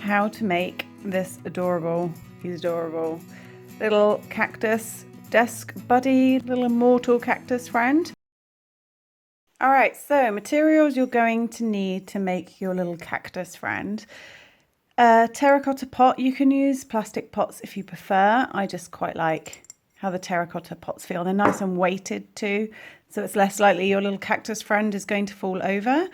how to make this adorable, he's adorable, little cactus desk buddy, little immortal cactus friend. Alright, so materials you're going to need to make your little cactus friend. A terracotta pot, you can use plastic pots if you prefer. I just quite like how the terracotta pots feel. They're nice and weighted too, so it's less likely your little cactus friend is going to fall over.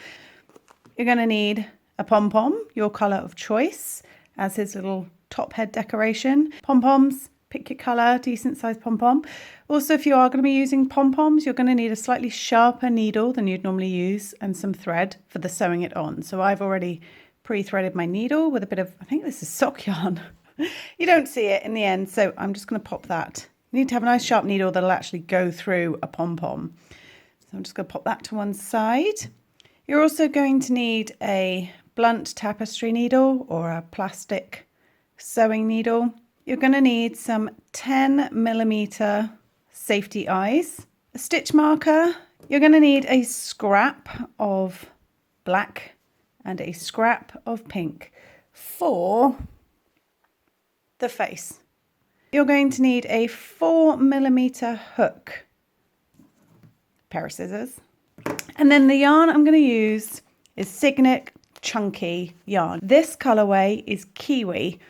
You're going to need a Pom Pom, your colour of choice, as his little top head decoration. Pom Poms, pick your colour, decent sized Pom Pom. Also, if you are going to be using Pom Poms, you're going to need a slightly sharper needle than you'd normally use and some thread for the sewing it on. So I've already pre-threaded my needle with a bit of, I think this is sock yarn. You don't see it in the end, so I'm just going to pop that. You need to have a nice sharp needle that'll actually go through a Pom Pom. So I'm just going to pop that to one side. You're also going to need a blunt tapestry needle or a plastic sewing needle. You're going to need some 10mm safety eyes, a stitch marker. You're going to need a scrap of black and a scrap of pink for the face. You're going to need a 4mm hook, pair of scissors, and then the yarn I'm going to use is Signet Chunky yarn. This colorway is Kiwi.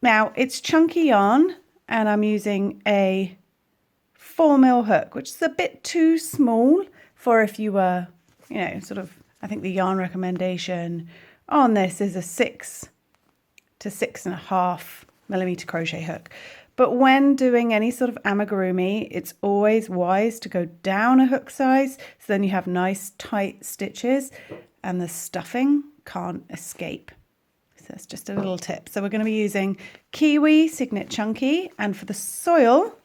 Now it's chunky yarn and I'm using a 4mm hook, which is a bit too small for if you were, you know, sort of, I think the yarn recommendation on this is a 6 to 6.5mm crochet hook. But when doing any sort of amigurumi, it's always wise to go down a hook size, so then you have nice tight stitches and the stuffing can't escape. So that's just a little tip. So we're going to be using Kiwi Signet Chunky, and for the soil,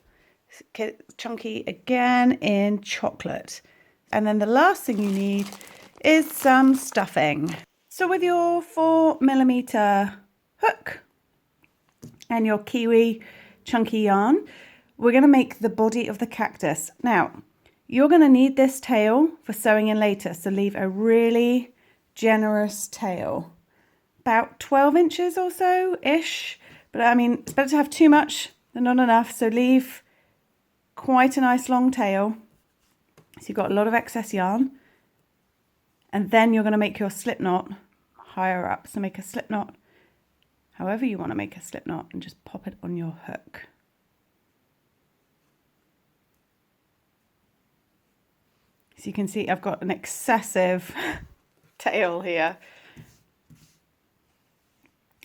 Chunky again in chocolate. And then the last thing you need is some stuffing. So with your 4mm hook and your Kiwi Chunky yarn, we're going to make the body of the cactus. Now, you're going to need this tail for sewing in later, so leave a really generous tail. About 12 inches or so-ish, but I mean, it's better to have too much than not enough, so leave quite a nice long tail. So you've got a lot of excess yarn. And then you're going to make your slip knot higher up. So make a slip knot however you want to make a slip knot and just pop it on your hook. So you can see I've got an excessive tail here.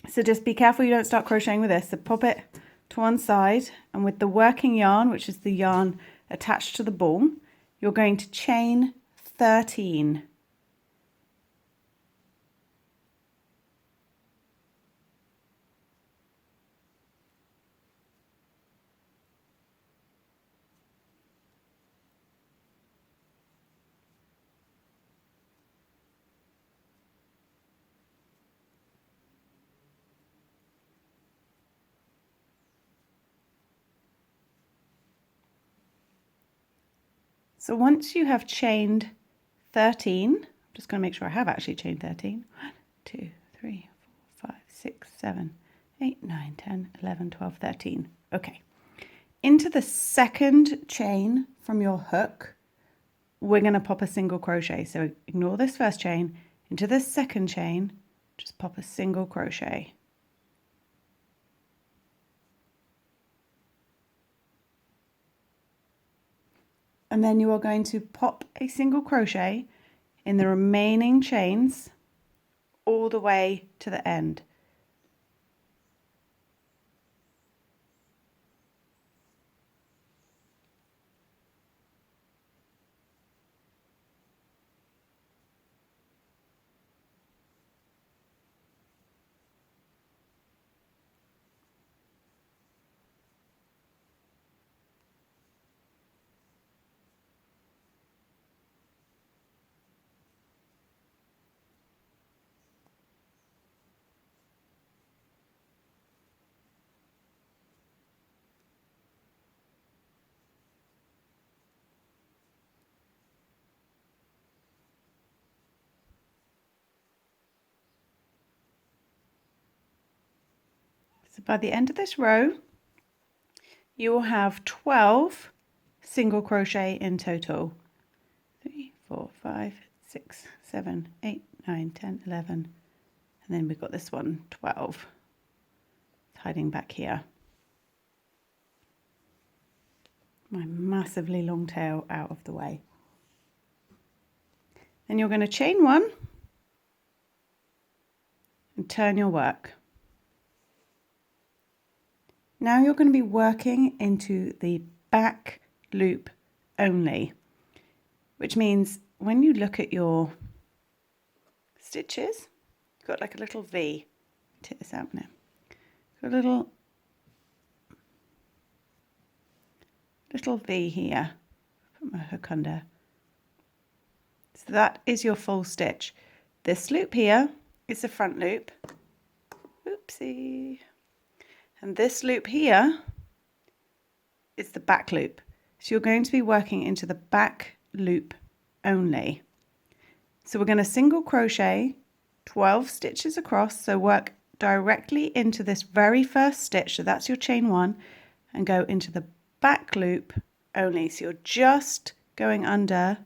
So just be careful you don't start crocheting with this. So pop it to one side, and with the working yarn, which is the yarn attached to the ball, you're going to chain 13. So once you have chained 13, I'm just going to make sure I have actually chained 13. 1, 2, 3, 4, 5, 6, 7, 8, 9, 10, 11, 12, 13. Okay. Into the second chain from your hook, we're going to pop a single crochet. So ignore this first chain. Into this second chain, just pop a single crochet. And then you are going to pop a single crochet in the remaining chains all the way to the end. So by the end of this row, you will have 12 single crochet in total. 3, 4, 5, 6, 7, 8, 9, 10, 11, and then we've got this one, 12. It's hiding back here. My massively long tail out of the way. Then you're going to chain 1 and turn your work. Now you're going to be working into the back loop only, which means when you look at your stitches, you've got like a little V. Take this out now. Got a little V here. Put my hook under. So that is your full stitch. This loop here is the front loop. Oopsie. And this loop here is the back loop. So you're going to be working into the back loop only. So we're going to single crochet 12 stitches across. So work directly into this very first stitch. So that's your chain 1, and go into the back loop only. So you're just going under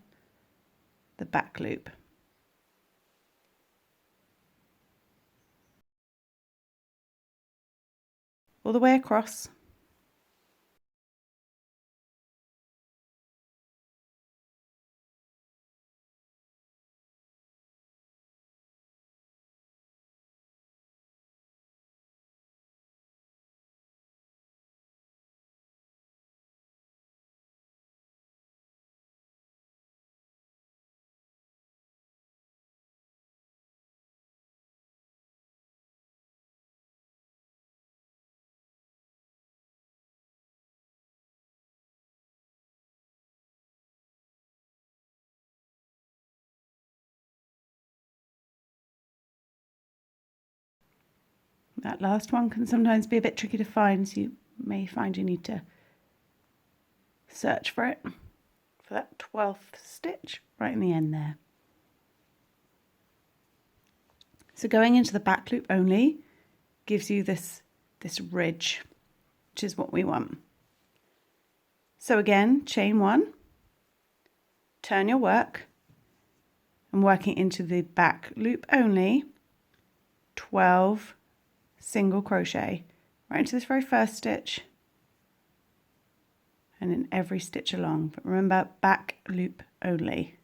the back loop. All the way across. That last one can sometimes be a bit tricky to find, so you may find you need to search for it, for that 12th stitch right in the end there. So going into the back loop only gives you this ridge, which is what we want. So again, chain 1, turn your work, and working into the back loop only, 12 single crochet right into this very first stitch and in every stitch along, but remember, back loop only.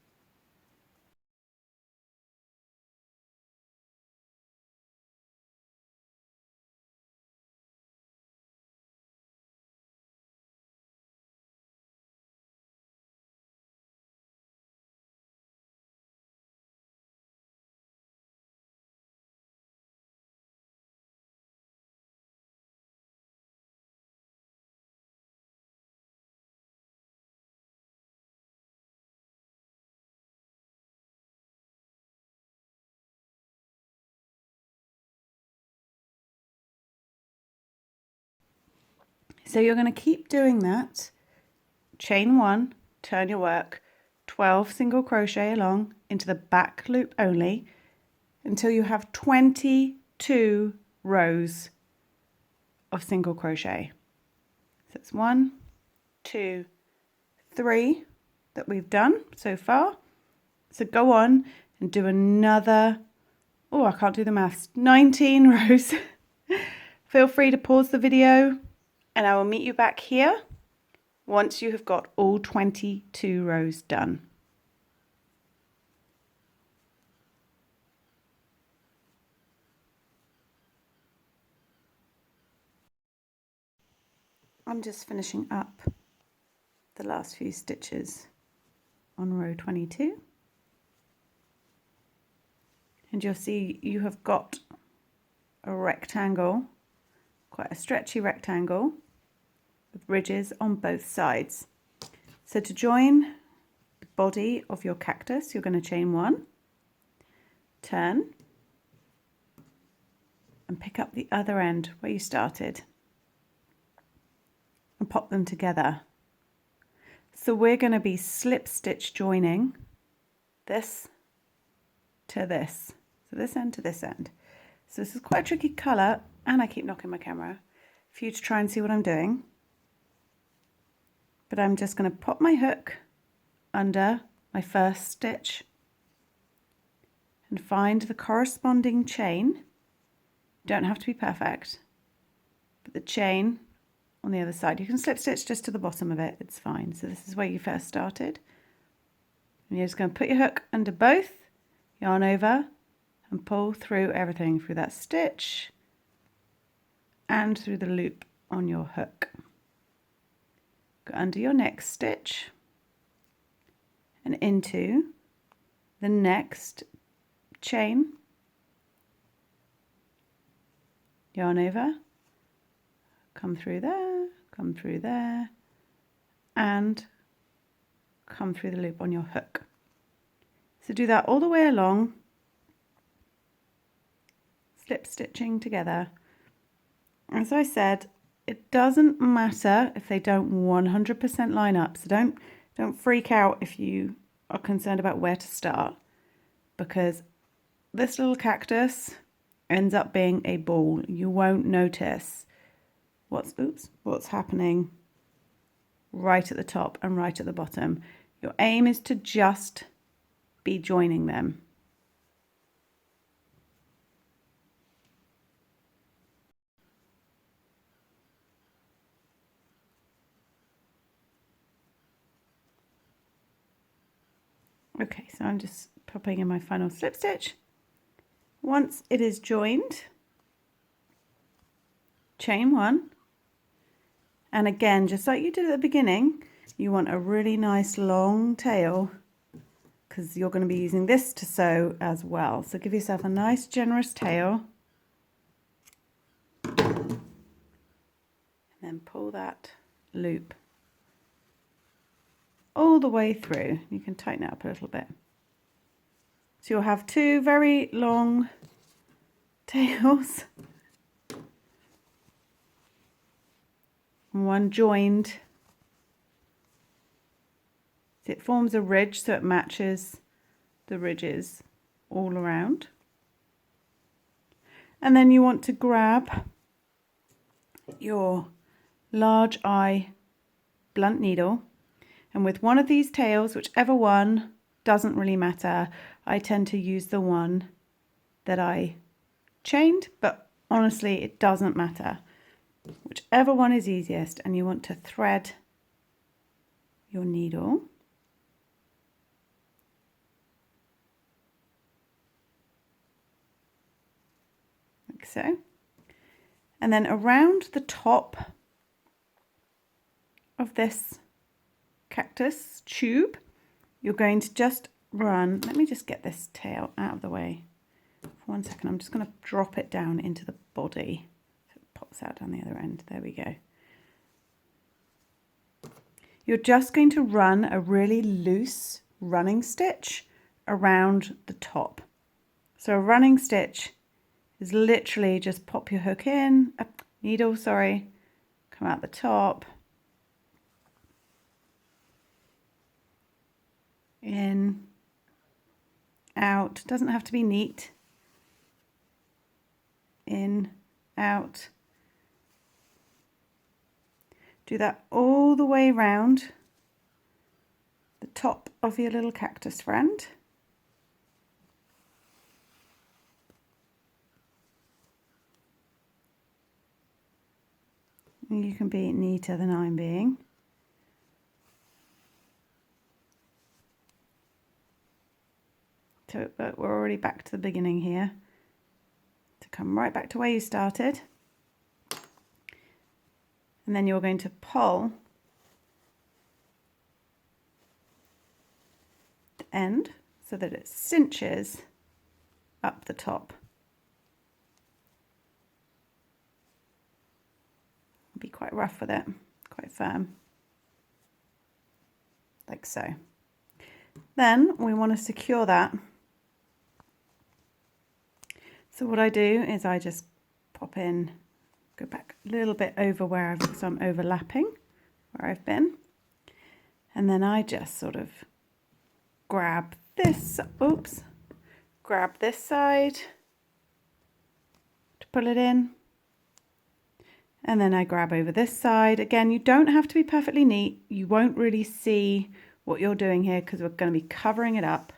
So you're going to keep doing that. Chain 1, turn your work, 12 single crochet along into the back loop only until you have 22 rows of single crochet. So it's 1, 2, 3 that we've done so far. So go on and do another, oh, I can't do the maths, 19 rows. Feel free to pause the video and I will meet you back here once you have got all 22 rows done. I'm just finishing up the last few stitches on row 22. And you'll see you have got a rectangle, quite a stretchy rectangle with ridges on both sides. So to join the body of your cactus, you're going to chain 1, turn, and pick up the other end where you started and pop them together. So we're going to be slip stitch joining this to this. So this end to this end. So this is quite a tricky colour, and I keep knocking my camera for you to try and see what I'm doing. But I'm just going to pop my hook under my first stitch and find the corresponding chain. You don't have to be perfect, but the chain on the other side. You can slip stitch just to the bottom of it, it's fine. So this is where you first started. And you're just going to put your hook under both, yarn over, and pull through everything, through that stitch and through the loop on your hook. Go under your next stitch and into the next chain, yarn over, come through there, and come through the loop on your hook. So do that all the way along, slip stitching together. As I said, it doesn't matter if they don't 100% line up, so don't freak out if you are concerned about where to start, because this little cactus ends up being a ball. You won't notice what's happening right at the top and right at the bottom. Your aim is to just be joining them. Okay, so I'm just popping in my final slip stitch. Once it is joined, chain one, and again, just like you did at the beginning, you want a really nice long tail because you're going to be using this to sew as well. So give yourself a nice generous tail and then pull that loop all the way through. You can tighten it up a little bit. So you'll have two very long tails, one joined. It forms a ridge, so it matches the ridges all around. And then you want to grab your large eye blunt needle, and with one of these tails, whichever one, doesn't really matter. I tend to use the one that I chained, but honestly it doesn't matter. Whichever one is easiest, and you want to thread your needle like so, and then around the top of this cactus tube you're going to just run, let me just get this tail out of the way for 1 second. I'm just going to drop it down into the body so it pops out down the other end. There we go. You're just going to run a really loose running stitch around the top. So a running stitch is literally just pop your hook in, needle, sorry, come out the top, in, out, doesn't have to be neat, in, out. Do that all the way around the top of your little cactus friend. You can be neater than I'm being. So we're already back to the beginning here. To come right back to where you started. And then you're going to pull the end so that it cinches up the top. Be quite rough with it, quite firm, like so. Then we want to secure that. So what I do is I just pop in, go back a little bit over where so I'm overlapping where I've been, and then I just sort of grab this, grab this side to pull it in, And then I grab over this side. Again, you don't have to be perfectly neat. You won't really see what you're doing here because we're going to be covering it up.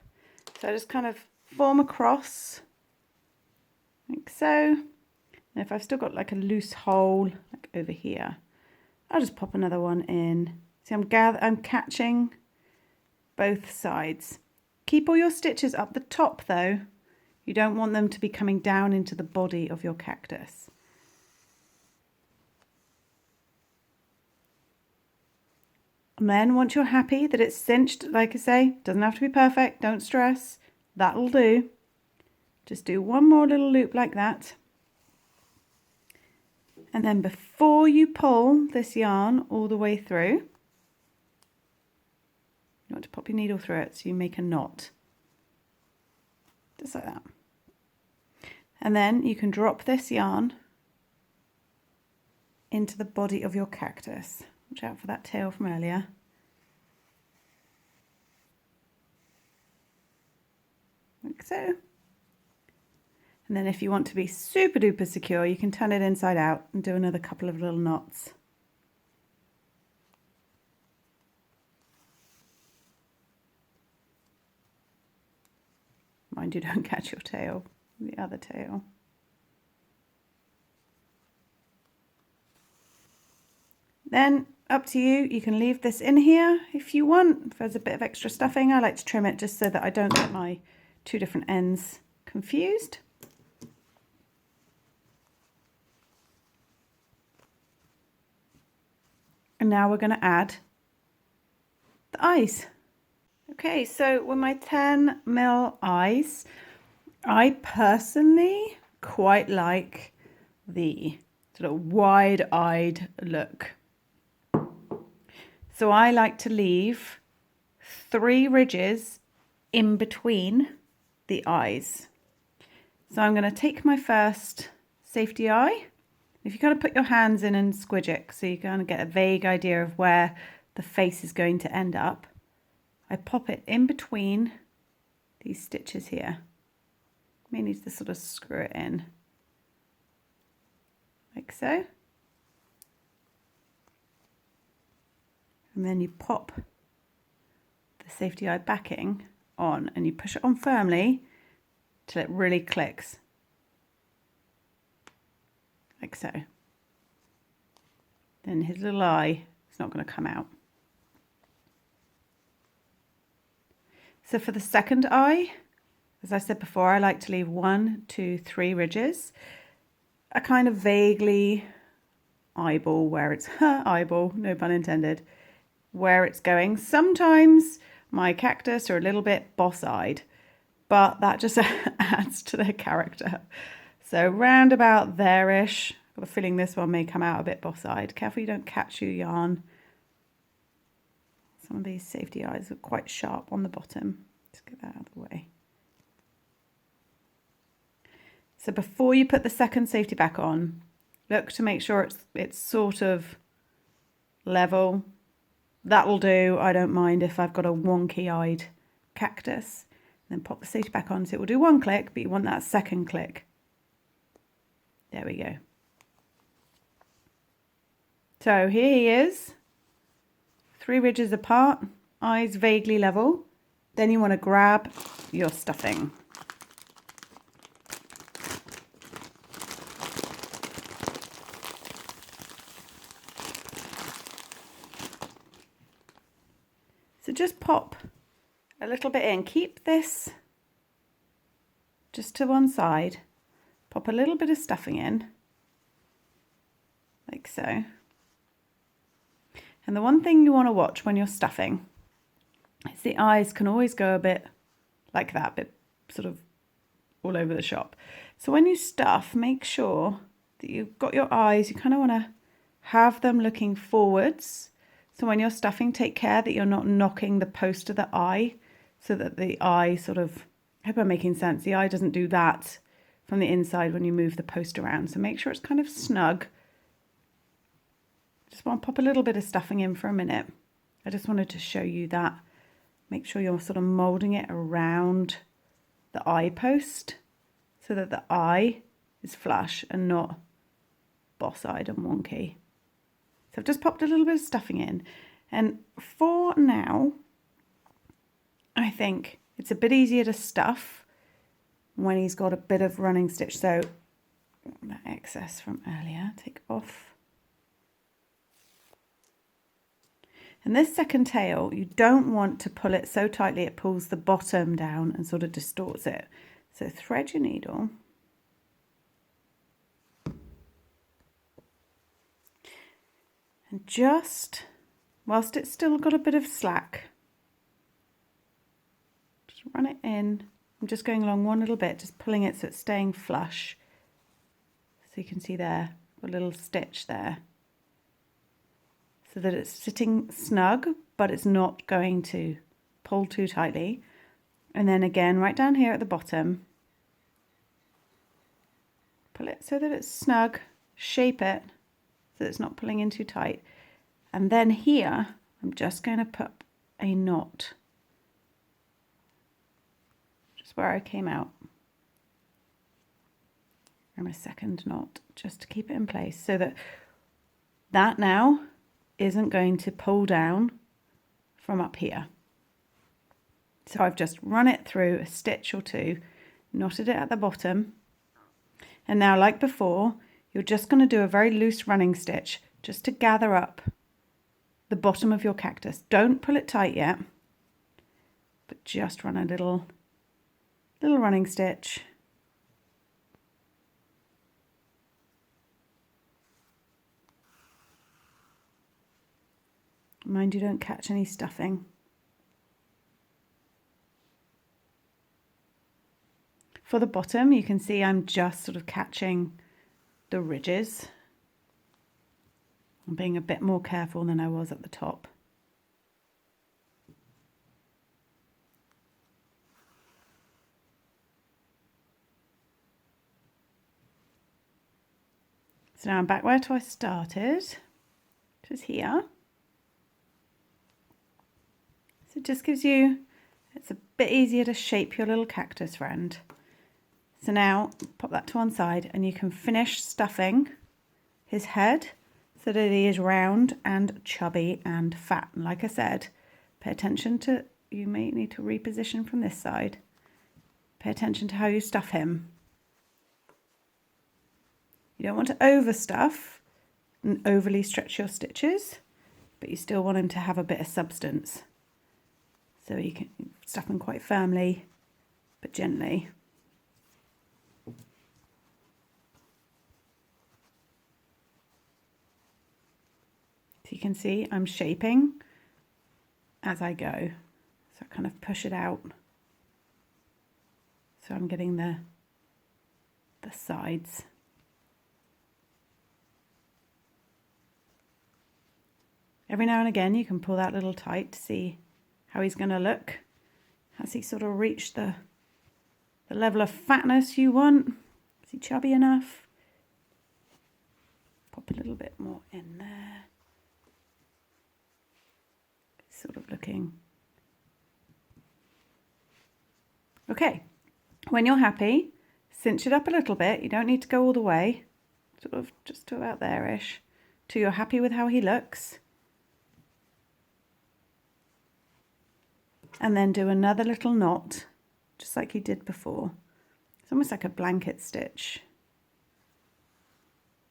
So I just kind of form a cross like so. And if I've still got like a loose hole like over here, I'll just pop another one in. See, I'm catching both sides. Keep all your stitches up the top though. You don't want them to be coming down into the body of your cactus. And then once you're happy that it's cinched, like I say, doesn't have to be perfect, don't stress, that'll do. Just do one more little loop like that. And then before you pull this yarn all the way through, you want to pop your needle through it so you make a knot. Just like that. And then you can drop this yarn into the body of your cactus. Watch out for that tail from earlier. Like so. And then if you want to be super duper secure, you can turn it inside out and do another couple of little knots. Mind you, don't catch your tail, the other tail. Then up to you, you can leave this in here if you want. If there's a bit of extra stuffing, I like to trim it just so that I don't get my two different ends confused. And now we're going to add the eyes. Okay, so with my 10mm eyes, I personally quite like the sort of wide-eyed look. So I like to leave 3 ridges in between the eyes. So I'm going to take my first safety eye. If you kind of put your hands in and squidge it so you kind of get a vague idea of where the face is going to end up, I pop it in between these stitches here. May need to sort of screw it in like so. And then you pop the safety eye backing on and you push it on firmly till it really clicks. Like so. Then his little eye is not going to come out. So for the second eye, as I said before, I like to leave 1, 2, 3 ridges. I kind of vaguely eyeball where it's eyeball, no pun intended, where it's going. Sometimes my cactus are a little bit boss-eyed, but that just adds to their character. So round about there-ish. I've got a feeling this one may come out a bit boss-eyed. Careful you don't catch your yarn. Some of these safety eyes are quite sharp on the bottom. Just get that out of the way. So before you put the second safety back on, look to make sure it's sort of level. That'll do. I don't mind if I've got a wonky-eyed cactus. Then pop the safety back on so it will do 1 click, but you want that second click. There we go. So here he is, 3 ridges apart, eyes vaguely level. Then you want to grab your stuffing. So just pop a little bit in. Keep this just to one side. Pop a little bit of stuffing in, like so. And the one thing you want to watch when you're stuffing is the eyes can always go a bit like that, a bit sort of all over the shop. So when you stuff, make sure that you've got your eyes, you kind of want to have them looking forwards. So when you're stuffing, take care that you're not knocking the post of the eye so that the eye sort of, I hope I'm making sense, the eye doesn't do that from the inside when you move the post around. So make sure it's kind of snug. Just want to pop a little bit of stuffing in for a minute. I just wanted to show you that. Make sure you're sort of moulding it around the eye post so that the eye is flush and not cross-eyed and wonky. So I've just popped a little bit of stuffing in, and for now I think it's a bit easier to stuff when he's got a bit of running stitch. So that excess from earlier, take off. And this second tail, you don't want to pull it so tightly it pulls the bottom down and sort of distorts it. So thread your needle. And just, whilst it's still got a bit of slack, just run it in. I'm just going along one little bit, just pulling it so it's staying flush. So you can see there, a little stitch there. So that it's sitting snug, but it's not going to pull too tightly. And then again, right down here at the bottom, pull it so that it's snug, shape it so that it's not pulling in too tight. And then here, I'm just going to put a knot, just where I came out. And a second knot, just to keep it in place, so that that now isn't going to pull down from up here. So I've just run it through a stitch or two, knotted it at the bottom, and now, like before, you're just going to do a very loose running stitch just to gather up the bottom of your cactus. Don't pull it tight yet, but just run a little running stitch. Mind you don't catch any stuffing. For the bottom, you can see I'm just sort of catching the ridges. I'm being a bit more careful than I was at the top. So now I'm back where I started, which is here. So it just gives you, it's a bit easier to shape your little cactus friend. So now pop that to one side and you can finish stuffing his head so that he is round and chubby and fat. And like I said, pay attention to, you may need to reposition from this side. Pay attention to how you stuff him. You don't want to overstuff and overly stretch your stitches, but you still want him to have a bit of substance. So you can stuff them quite firmly, but gently. So you can see I'm shaping as I go. So I kind of push it out. So I'm getting the sides. Every now and again you can pull that little tight to see how he's going to look. Has he sort of reached the level of fatness you want? Is he chubby enough? Pop a little bit more in there. It's sort of looking. Okay, when you're happy, cinch it up a little bit. You don't need to go all the way. Sort of just to about there-ish. Till you're happy with how he looks. And then do another little knot, just like you did before. It's almost like a blanket stitch.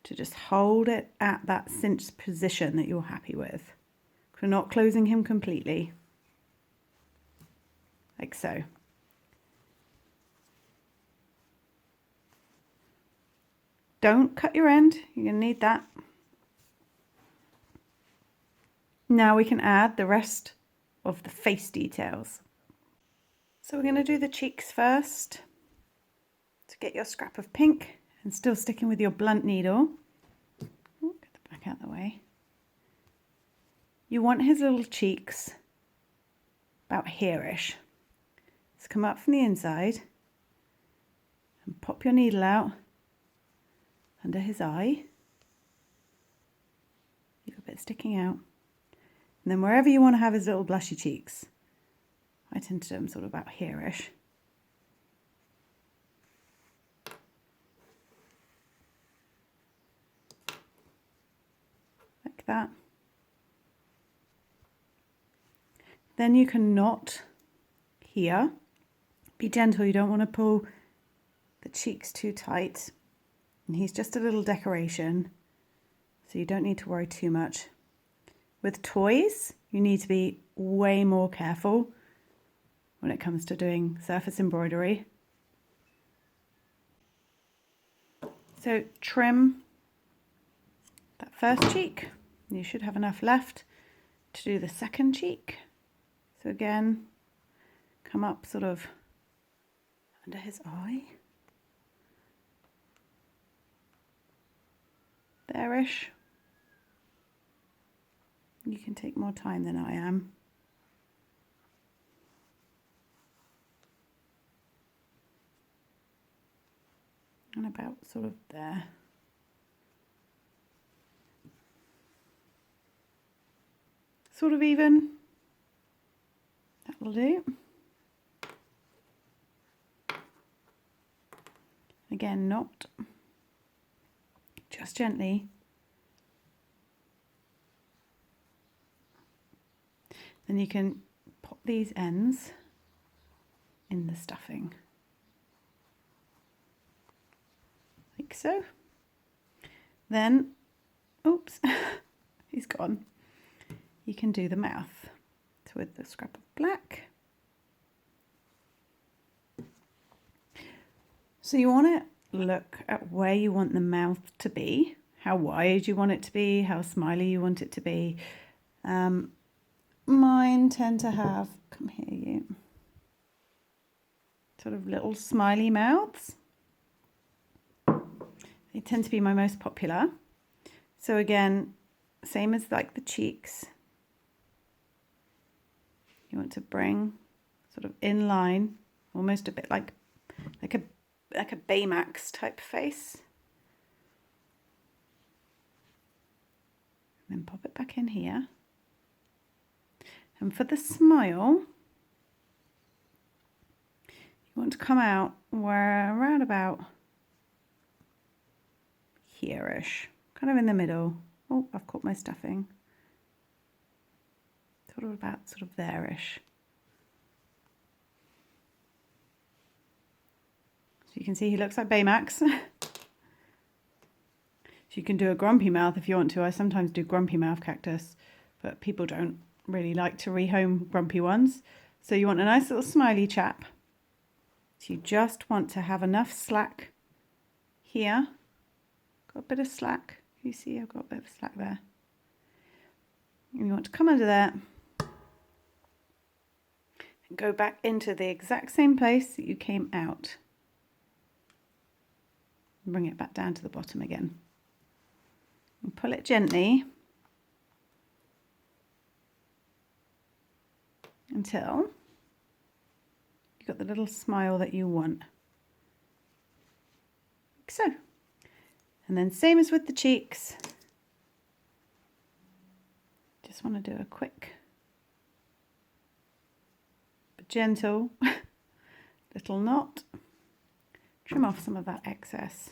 To just hold it at that cinched position that you're happy with. We're not closing him completely. Like so. Don't cut your end, you're going to need that. Now we can add the rest of the face details. So we're going to do the cheeks first. To get your scrap of pink and still sticking with your blunt needle. Ooh, get the black out of the way. You want his little cheeks about here-ish. Let's come up from the inside and pop your needle out under his eye. Leave a bit sticking out. And then wherever you want to have his little blushy cheeks, I tend to do them sort of about here-ish. that. Then you can knot here. Be gentle, you don't want to pull the cheeks too tight. And he's just a little decoration, so you don't need to worry too much. With toys, you need to be way more careful when it comes to doing surface embroidery. So trim that first cheek. You should have enough left to do the second cheek. So again, come up sort of under his eye. There-ish. You can take more time than I am. And about sort of there. Sort of even. That'll do. Again, knot. Just gently. Then you can pop these ends in the stuffing. Like so. Then, oops, he's gone. You can do the mouth. So with the scrap of black. So you want to look at where you want the mouth to be, how wide you want it to be, how smiley you want it to be. Mine tend to have, come here you, sort of little smiley mouths. They tend to be my most popular. So again, same as like the cheeks. You want to bring sort of in line, almost a bit like a Baymax type face. And then pop it back in here. And for the smile, you want to come out where around about here-ish, kind of in the middle. Oh, I've caught my stuffing. Sort of about sort of there-ish. So you can see he looks like Baymax. So you can do a grumpy mouth if you want to. I sometimes do grumpy mouth cactus, but people don't really like to rehome grumpy ones. So you want a nice little smiley chap. So you just want to have enough slack here. Got a bit of slack. You see I've got a bit of slack there. And you want to come under there and go back into the exact same place that you came out. And bring it back down to the bottom again. And pull it gently until you've got the little smile that you want. Like so. And then same as with the cheeks. Just want to do a quick but gentle little knot. Trim off some of that excess.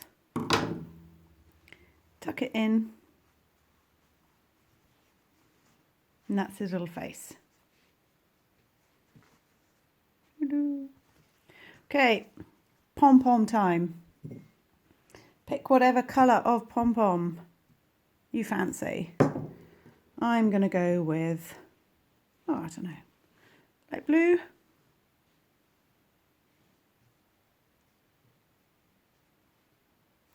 Tuck it in. And that's his little face. Okay, Pom Pom time. Pick whatever colour of Pom Pom you fancy. I'm going to go with, oh, I don't know, light blue.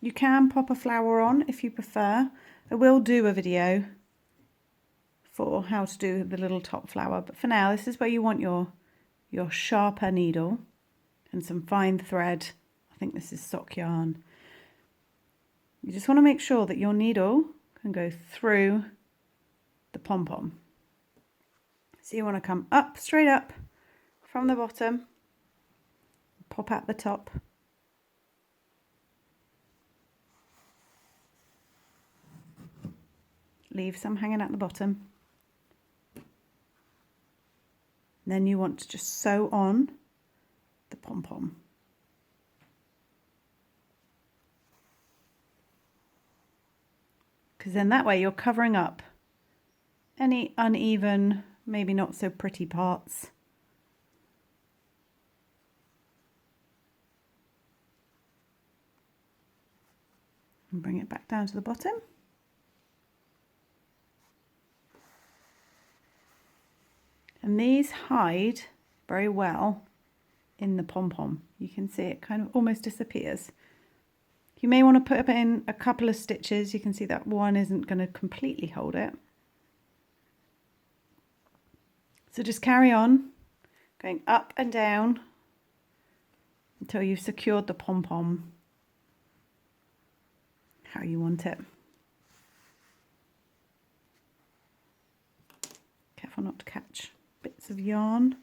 You can pop a flower on if you prefer. I will do a video for how to do the little top flower, but for now this is where you want your sharper needle and some fine thread. I think this is sock yarn. You just want to make sure that your needle can go through the pom-pom. So you want to come up, straight up from the bottom, pop out the top. Leave some hanging at the bottom. Then you want to just sew on the pom-pom. Because then that way you're covering up any uneven, maybe not so pretty parts. And bring it back down to the bottom. And these hide very well in the pom-pom. You can see it kind of almost disappears. You may want to put in a couple of stitches. You can see that one isn't going to completely hold it. So just carry on going up and down until you've secured the pom-pom how you want it. Careful not to catch bits of yarn.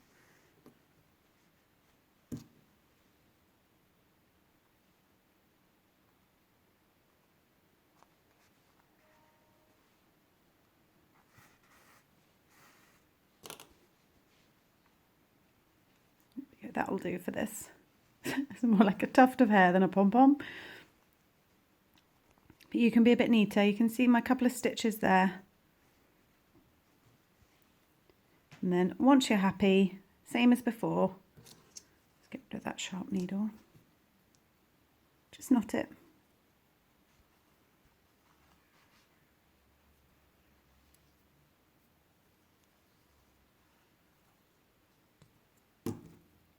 That'll do for this. It's more like a tuft of hair than a pom-pom. But you can be a bit neater. You can see my couple of stitches there. And then once you're happy, same as before, let's get rid of that sharp needle. Just knot it.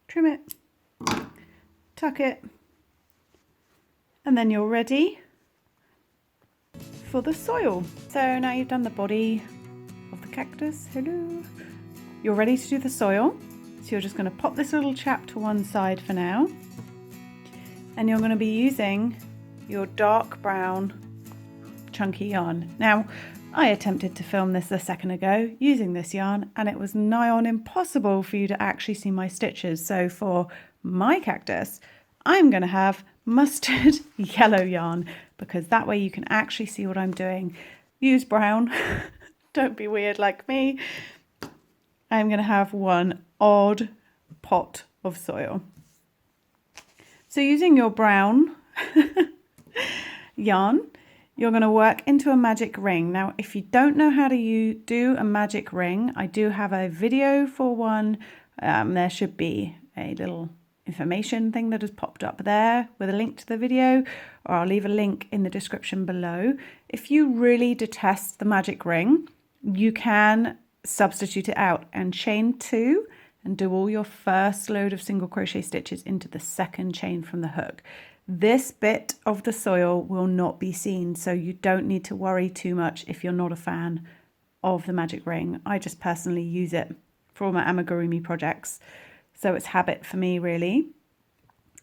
Trim it, tuck it, and then you're ready for the soil. So now you've done the body of the cactus, hello. You're ready to do the soil. So you're just going to pop this little chap to one side for now. And you're going to be using your dark brown chunky yarn. Now, I attempted to film this a second ago using this yarn and it was nigh on impossible for you to actually see my stitches. So for my cactus, I'm going to have mustard yellow yarn because that way you can actually see what I'm doing. Use brown, don't be weird like me. I'm going to have one odd pot of soil. So using your brown yarn, you're going to work into a magic ring. Now, if you don't know how to do a magic ring, I do have a video for one. There should be a little information thing that has popped up there with a link to the video, or I'll leave a link in the description below. If you really detest the magic ring, you can substitute it out and chain 2 and do all your first load of single crochet stitches into the second chain from the hook. This bit of the soil will not be seen, so you don't need to worry too much if you're not a fan of the magic ring. I just personally use it for all my amigurumi projects, so it's habit for me really.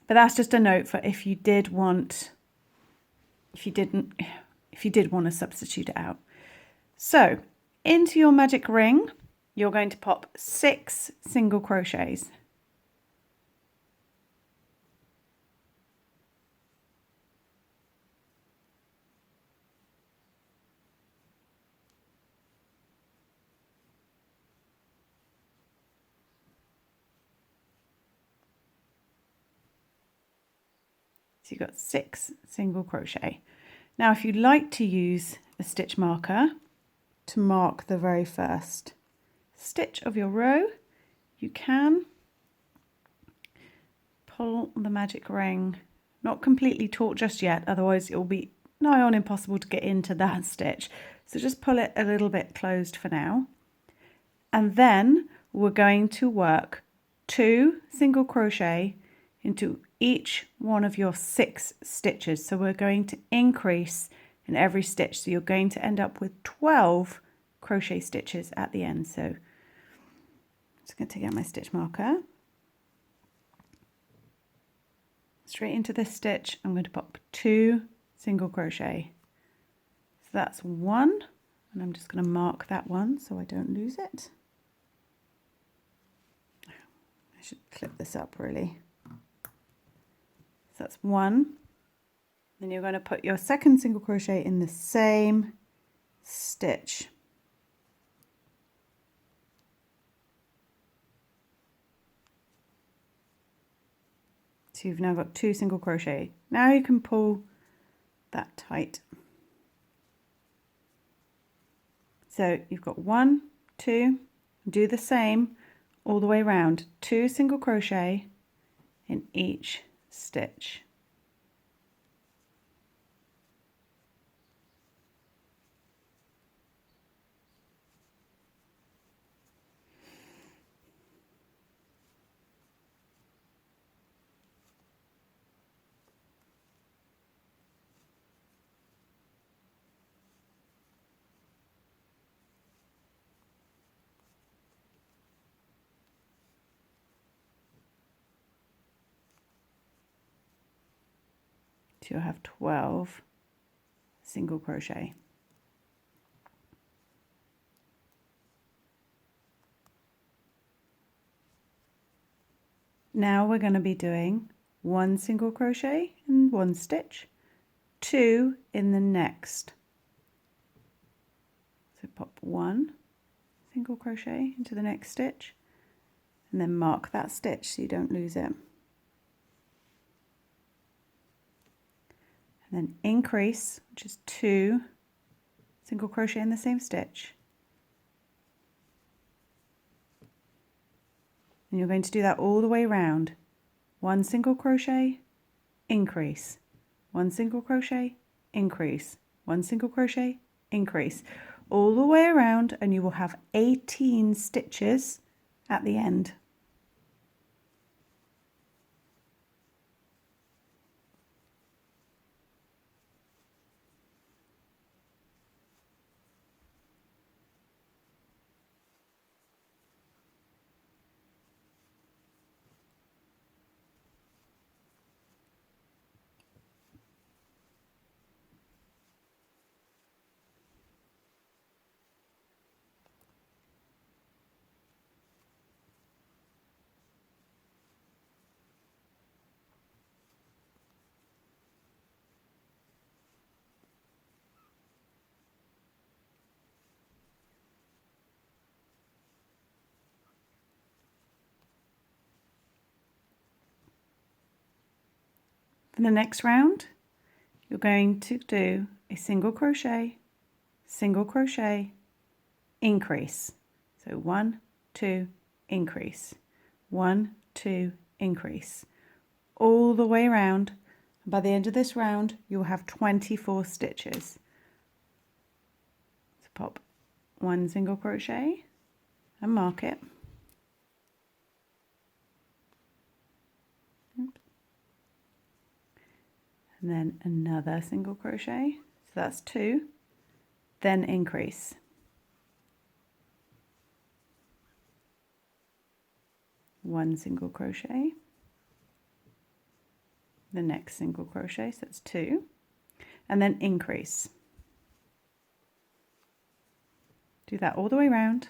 But that's just a note for if you did want to substitute it out. So into your magic ring, you're going to pop 6 single crochets. So you've got 6 single crochet. Now if you'd like to use a stitch marker to mark the very first stitch of your row, you can pull the magic ring, not completely taut just yet, otherwise it will be nigh on impossible to get into that stitch. So just pull it a little bit closed for now. And then we're going to work 2 single crochet into each one of your 6 stitches. So we're going to increase in every stitch. So you're going to end up with 12 crochet stitches at the end. So I'm just going to take out my stitch marker. Straight into this stitch, I'm going to pop 2 single crochet. So that's 1, and I'm just going to mark that one so I don't lose it. I should clip this up really. So that's 1. Then you're going to put your second single crochet in the same stitch. So you've now got 2 single crochet. Now you can pull that tight. So you've got 1, 2, do the same all the way around, 2 single crochet in each stitch. So you'll have 12 single crochet. Now we're going to be doing 1 single crochet in one stitch, 2 in the next. So pop 1 single crochet into the next stitch and then mark that stitch so you don't lose it. And then increase, which is 2 single crochet in the same stitch. And you're going to do that all the way around. 1 single crochet, increase, 1 single crochet, increase, 1 single crochet, increase, all the way around, and you will have 18 stitches at the end. For the next round, you're going to do a single crochet, increase. So 1, 2, increase, 1, 2, increase, all the way around. And by the end of this round, you'll have 24 stitches. So pop 1 single crochet and mark it. And then another single crochet, so that's 2, then increase. One single crochet, the next single crochet, so that's 2, and then increase. Do that all the way around.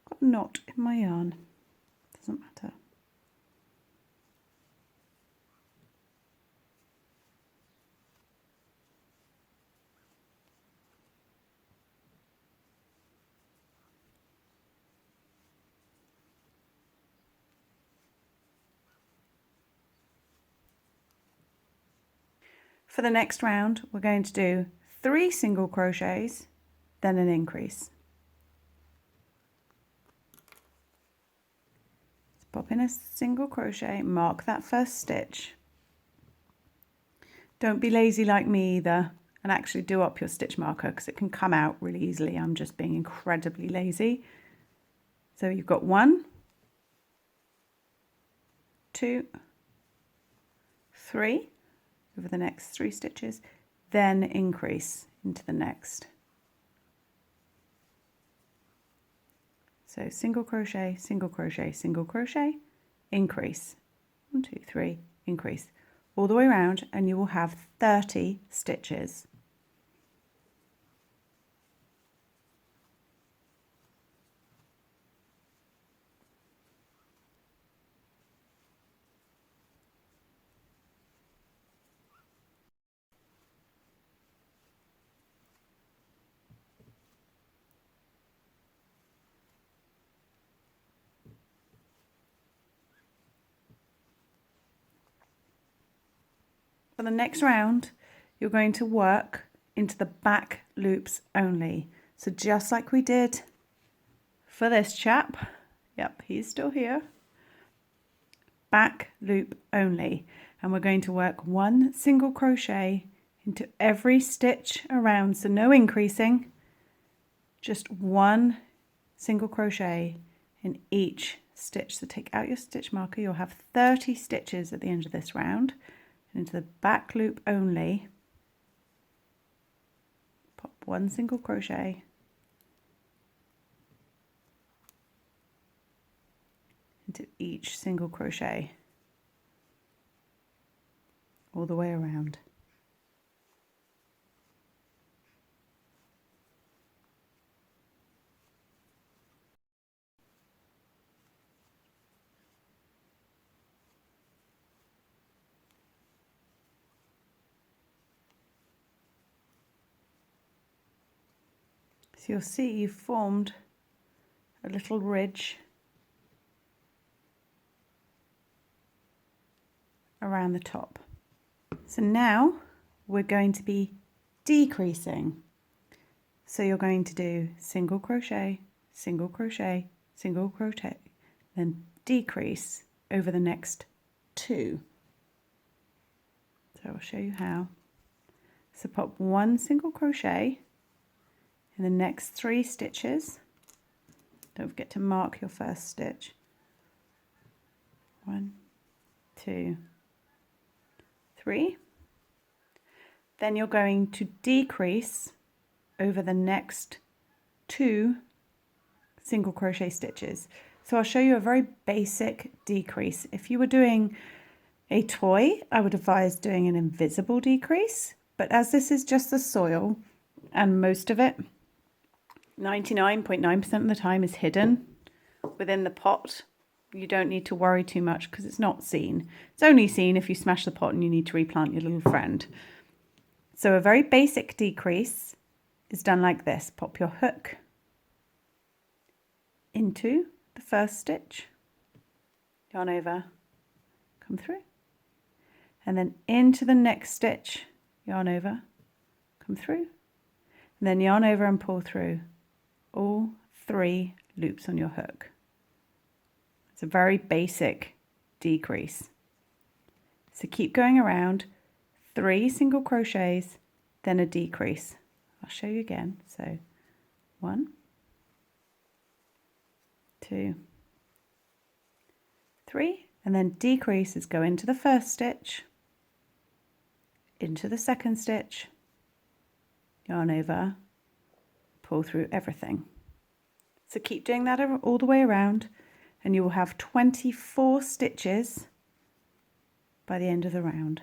Got a knot in my yarn, doesn't matter. For the next round, we're going to do 3 single crochets, then an increase. So pop in a single crochet, mark that first stitch. Don't be lazy like me either, and actually do up your stitch marker because it can come out really easily. I'm just being incredibly lazy. So you've got 1, 2, 3 over the next 3 stitches, then increase into the next. So single crochet, single crochet, single crochet, increase, 1, 2, 3, increase, all the way around, and you will have 30 stitches. For the next round, you're going to work into the back loops only. So just like we did for this chap, yep, he's still here, back loop only. And we're going to work 1 single crochet into every stitch around, so no increasing, just 1 single crochet in each stitch. So take out your stitch marker, you'll have 30 stitches at the end of this round. And into the back loop only, pop 1 single crochet into each single crochet all the way around. So you'll see you've formed a little ridge around the top. So now we're going to be decreasing. So you're going to do single crochet, single crochet, single crochet, then decrease over the next 2. So I'll show you how. So pop 1 single crochet in the next 3 stitches. Don't forget to mark your first stitch. 1, 2, 3. Then you're going to decrease over the next 2 single crochet stitches. So I'll show you a very basic decrease. If you were doing a toy, I would advise doing an invisible decrease, but as this is just the soil and most of it, 99.9% of the time, is hidden within the pot, you don't need to worry too much because it's not seen. It's only seen if you smash the pot and you need to replant your little friend. So a very basic decrease is done like this. Pop your hook into the first stitch, yarn over, come through, and then into the next stitch, yarn over, come through, and then yarn over and pull through all 3 loops on your hook. It's a very basic decrease. So keep going around, 3 single crochets, then a decrease. I'll show you again. So 1, 2, 3, and then decreases go into the first stitch, into the second stitch, yarn over, pull through everything. So keep doing that all the way around, and you will have 24 stitches by the end of the round.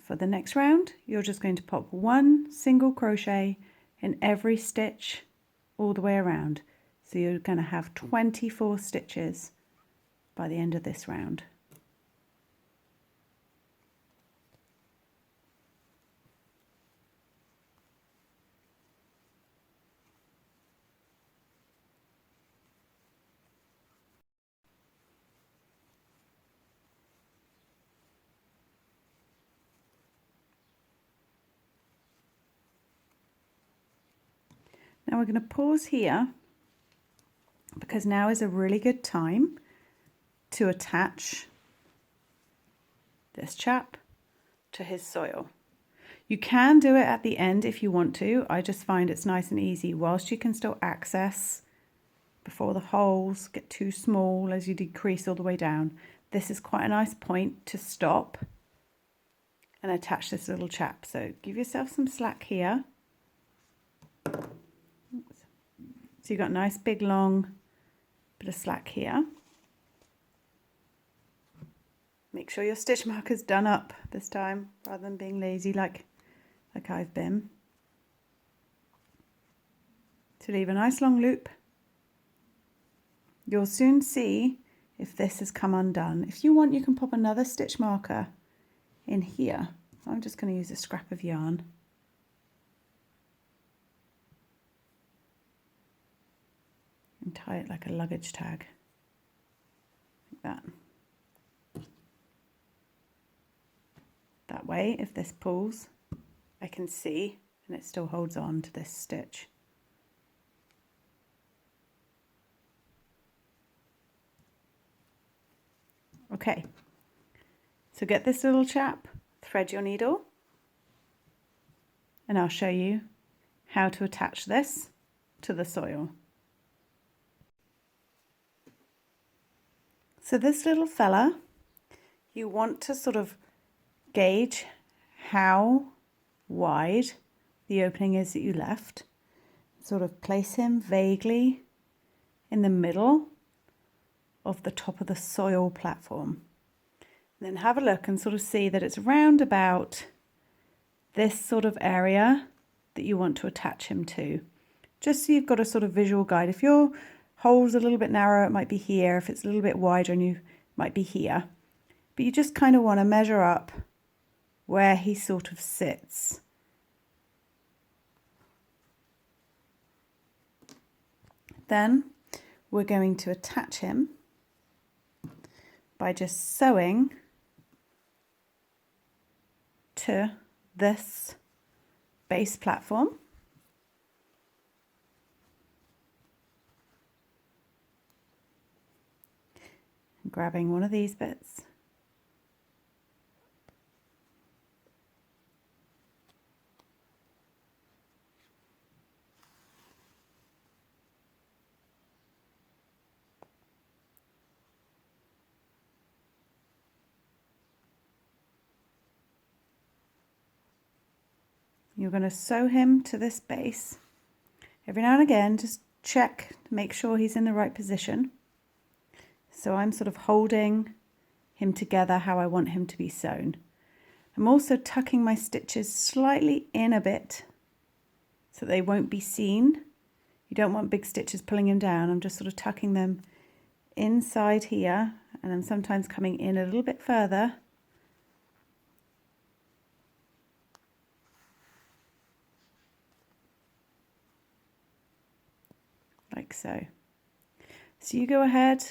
For the next round, you're just going to pop 1 single crochet in every stitch all the way around. So you're going to have 24 stitches by the end of this round. Now we're going to pause here because now is a really good time to attach this chap to his soil. You can do it at the end if you want to. I just find it's nice and easy whilst you can still access before the holes get too small as you decrease all the way down. This is quite a nice point to stop and attach this little chap. So give yourself some slack here. So you've got a nice big long bit of slack here. Make sure your stitch marker's done up this time rather than being lazy like I've been. to leave a nice long loop. You'll soon see if this has come undone. If you want, you can pop another stitch marker in here. I'm just going to use a scrap of yarn. And tie it like a luggage tag, like that. That way, if this pulls, I can see and it still holds on to this stitch. Okay, so get this little chap, thread your needle, and I'll show you how to attach this to the soil. So this little fella, you want to sort of gauge how wide the opening is that you left. Sort of place him vaguely in the middle of the top of the soil platform. And then have a look and sort of see that it's round about this sort of area that you want to attach him to. Just so you've got a sort of visual guide. If your hole's a little bit narrow, it might be here. If it's a little bit wider, and you might be here. But you just kind of want to measure up where he sort of sits. Then we're going to attach him by just sewing to this base platform. And grabbing one of these bits. You're going to sew him to this base. Every now and again, just check to make sure he's in the right position. So I'm sort of holding him together how I want him to be sewn. I'm also tucking my stitches slightly in a bit so they won't be seen. You don't want big stitches pulling him down. I'm just sort of tucking them inside here, and I'm sometimes coming in a little bit further. Like so. So you go ahead,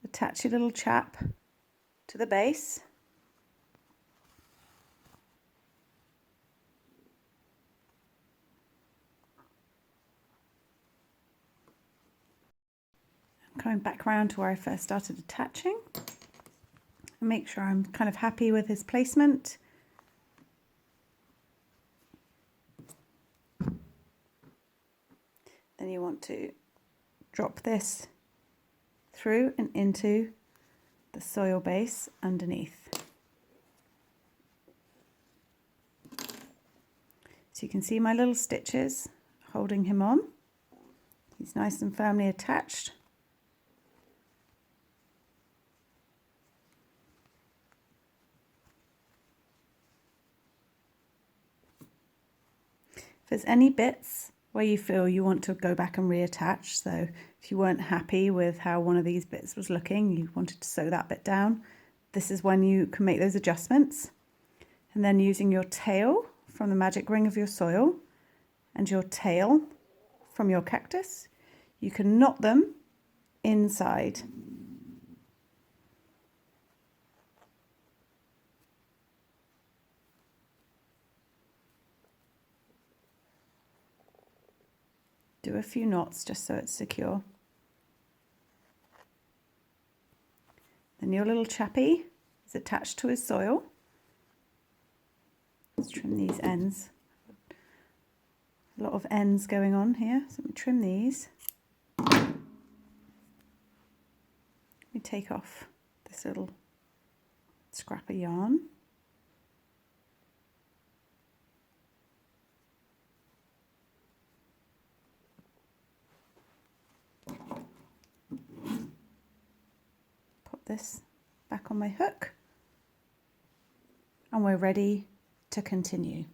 attach your little chap to the base. I'm coming back around to where I first started attaching. And make sure I'm kind of happy with his placement. Then you want to drop this through and into the soil base underneath. So you can see my little stitches holding him on. He's nice and firmly attached. If there's any bits where you feel you want to go back and reattach, so if you weren't happy with how one of these bits was looking, you wanted to sew that bit down, this is when you can make those adjustments. And then using your tail from the magic ring of your soil and your tail from your cactus, you can knot them inside. Do a few knots just so it's secure. Then your little chappy is attached to his soil. Let's trim these ends. A lot of ends going on here, so let me trim these. Let me take off this little scrap of yarn. This back on my hook, and we're ready to continue.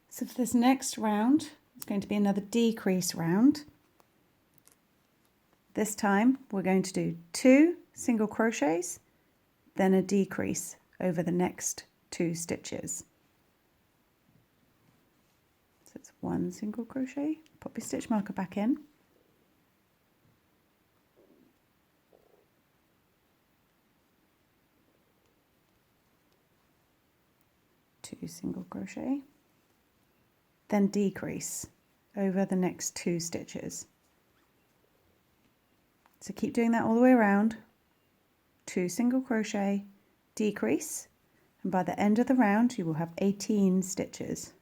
So for this next round It's going to be another decrease round. This time we're going to do 2 single crochets, then a decrease over the next 2 stitches. So it's 1 single crochet, pop your stitch marker back in, 2 single crochet, then decrease over the next 2 stitches. So keep doing that all the way around, 2 single crochet, decrease, and by the end of the round you will have 18 stitches.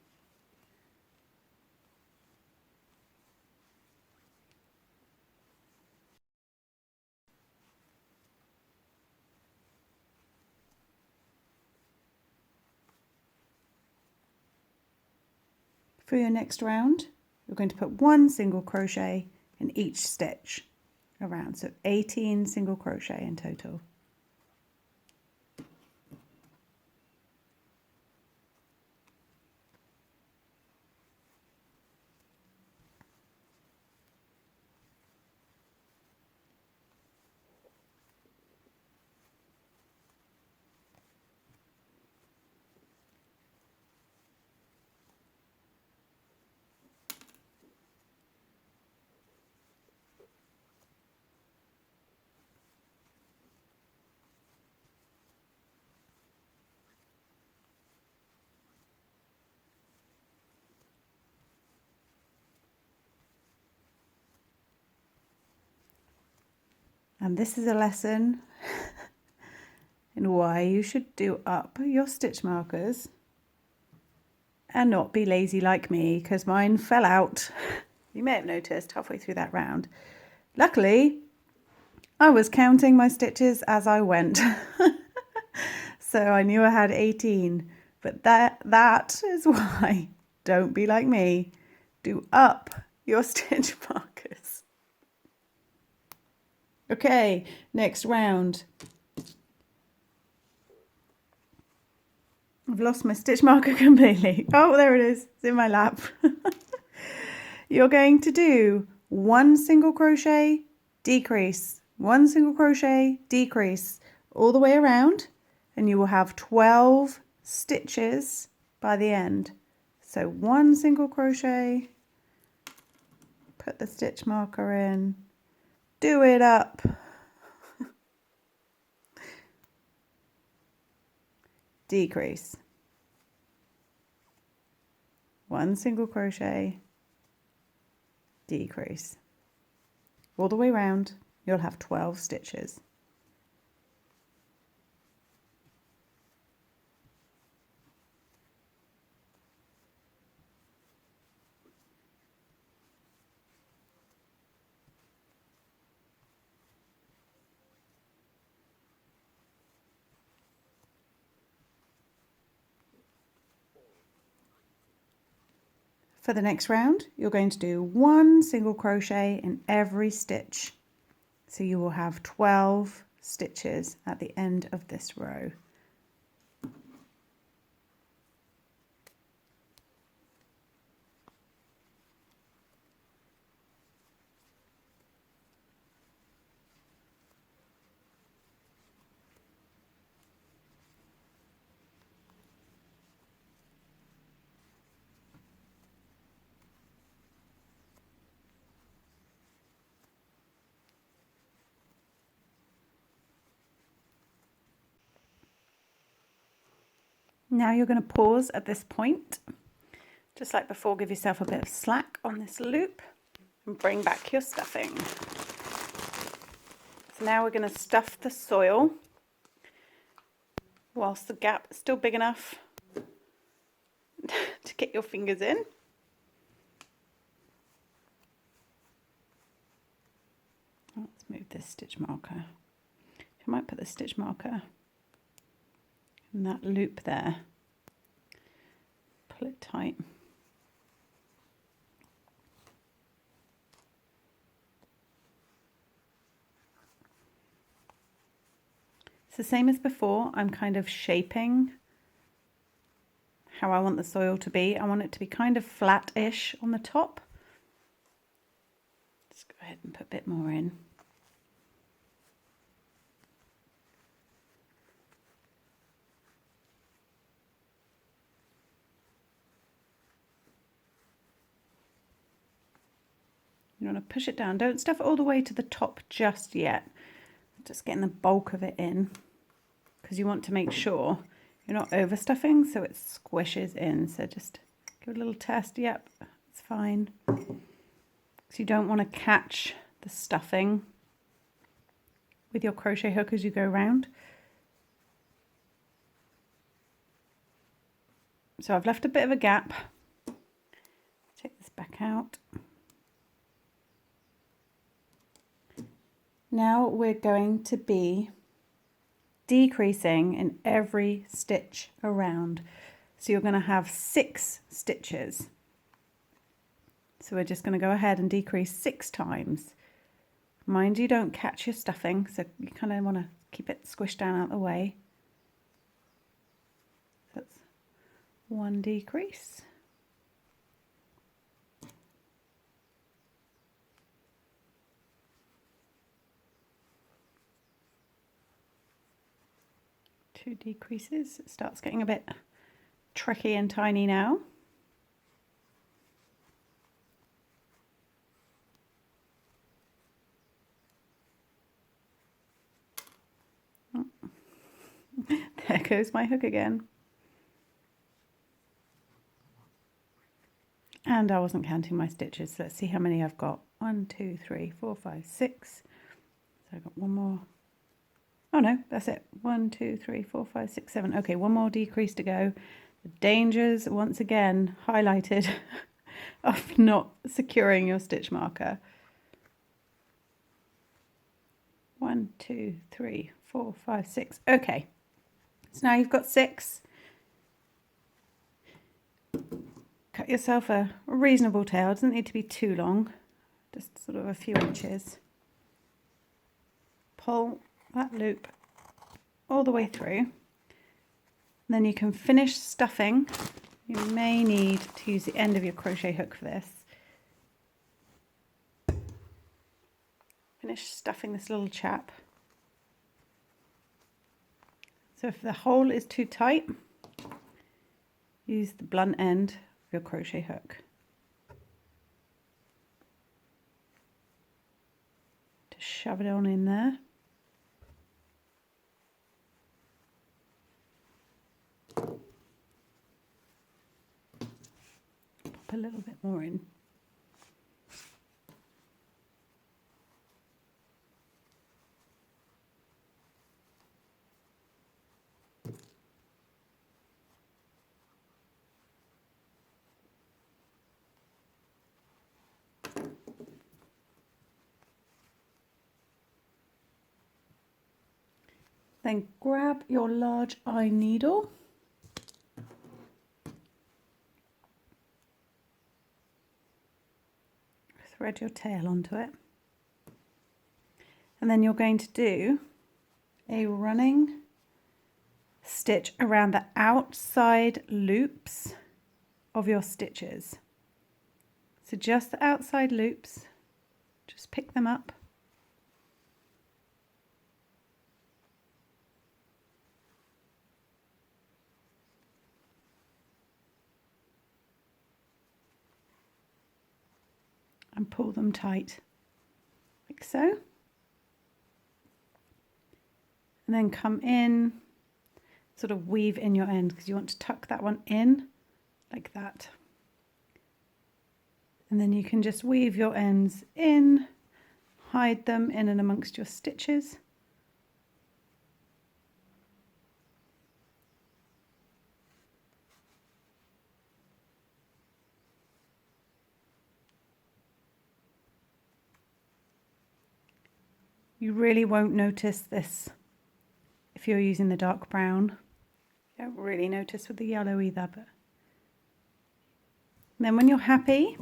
For your next round, you're going to put 1 single crochet in each stitch around, so 18 single crochet in total. And this is a lesson in why you should do up your stitch markers and not be lazy like me, because mine fell out. You may have noticed halfway through that round. Luckily, I was counting my stitches as I went. So I knew I had 18, but that is why don't be like me. Do up your stitch markers. Okay, next round. I've lost my stitch marker completely. Oh, there it is. It's in my lap. You're going to do 1 single crochet, decrease, 1 single crochet, decrease, all the way around, and you will have 12 stitches by the end. So 1 single crochet, put the stitch marker in, do it up, decrease, 1 single crochet, decrease, all the way around. You'll have 12 stitches. For the next round, you're going to do 1 single crochet in every stitch. So you will have 12 stitches at the end of this row. Now you're going to pause at this point. Just like before, give yourself a bit of slack on this loop and bring back your stuffing. So now we're going to stuff the soil whilst the gap is still big enough to get your fingers in. Let's move this stitch marker. I might put the stitch marker in that loop there. Pull it tight. It's the same as before. I'm kind of shaping how I want the soil to be. I want it to be kind of flat-ish on the top. Let's go ahead and put a bit more in. You want to push it down. Don't stuff it all the way to the top just yet. Just getting the bulk of it in, because you want to make sure you're not overstuffing so it squishes in. So just give it a little test. Yep, it's fine. So you don't want to catch the stuffing with your crochet hook as you go around. So I've left a bit of a gap. Take this back out. Now we're going to be decreasing in every stitch around. So you're going to have 6 stitches. So we're just going to go ahead and decrease 6 times. Mind you don't catch your stuffing, so you kind of want to keep it squished down out of the way. So that's 1 decrease. Two decreases. It starts getting a bit tricky and tiny now. Oh. There goes my hook again. And I wasn't counting my stitches. So let's see how many I've got. 1, 2, 3, 4, 5, 6. So I've got one more. Oh no, that's it. 1, 2, 3, 4, 5, 6, 7. Okay, one more decrease to go. The dangers, once again, highlighted of not securing your stitch marker. 1, 2, 3, 4, 5, 6. Okay, so now you've got 6. Cut yourself a reasonable tail. It doesn't need to be too long, just sort of a few inches. Pull that loop all the way through. And then you can finish stuffing. You may need to use the end of your crochet hook for this. Finish stuffing this little chap. So if the hole is too tight, use the blunt end of your crochet hook to shove it on in there. Pop a little bit more in. Then grab your large eye needle. Thread your tail onto it. And then you're going to do a running stitch around the outside loops of your stitches. So just the outside loops, just pick them up. And pull them tight, like so. And then come in, sort of weave in your end, because you want to tuck that one in, like that. And then you can just weave your ends in, hide them in and amongst your stitches. You really won't notice this if you're using the dark brown. You don't really notice with the yellow either. But and then when you're happy,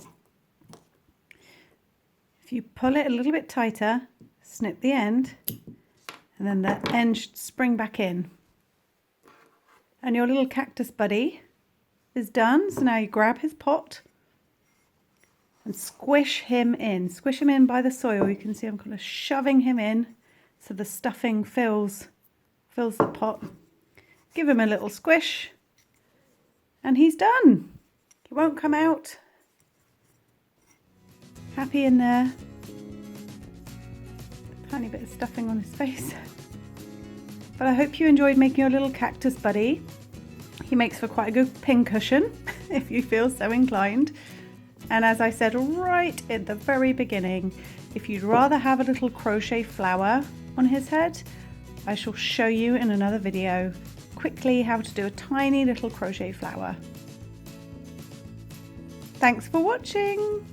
if you pull it a little bit tighter, snip the end, and then the end should spring back in. And your little cactus buddy is done. So now you grab his pot and squish him in. Squish him in by the soil. You can see I'm kind of shoving him in so the stuffing fills the pot. Give him a little squish and he's done. He won't come out. Happy in there. Tiny bit of stuffing on his face. But I hope you enjoyed making your little cactus buddy. He makes for quite a good pincushion if you feel so inclined. And as I said right at the very beginning, if you'd rather have a little crochet flower on his head, I shall show you in another video quickly how to do a tiny little crochet flower. Thanks for watching.